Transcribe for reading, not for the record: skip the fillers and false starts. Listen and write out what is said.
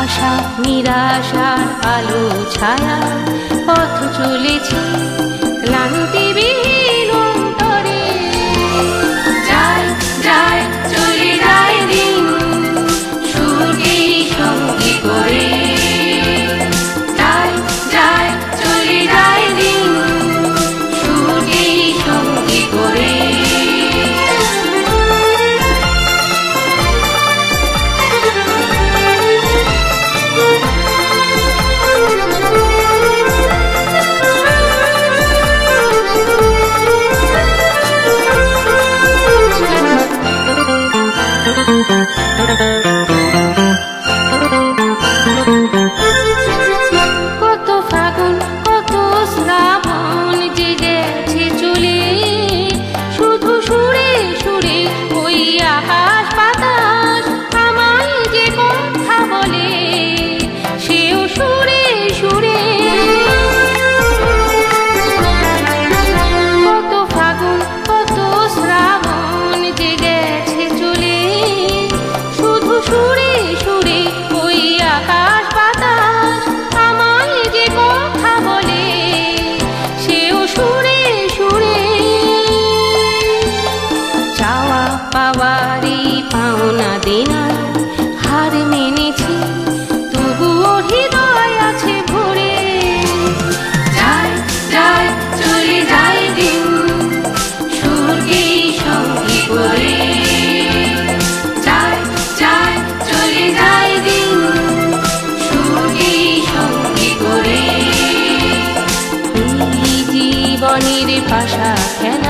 আশা নিরাশার আলো ছায়া পথ চলেছি ক্লান্তিবিহীন অন্তরে। যায় যায় চলে যায় দিন সুরকে সঙ্গী করে। যায় যায় চলে যায় দিন সুরকে সঙ্গী করে। কত ফাগুন কত শ্রাবণ যে গেছে চলে, শুধু সুরে সুরে ওই আকাশ বাতাস আমায় যে কথা বলে, সেও সুরে সুরে। কত ফাগুন কত শ্রাবণ যে গেছে চলে, শুধু সুরে সুরে ওই আকাশ বাতাস আমায় যে কথা বলে, সেও সুরে সুরে। চাওয়া পাওয়ারই পাওনা দেনা হার মেনেছি, তবুও হৃদয় আছে ভরে। যায় যায় চলে যায় দিন সুরকে সঙ্গী করে। যায় যায় চলে যায় দিন সুরকে সঙ্গী করে। এই জীবনের ভাষা খেলা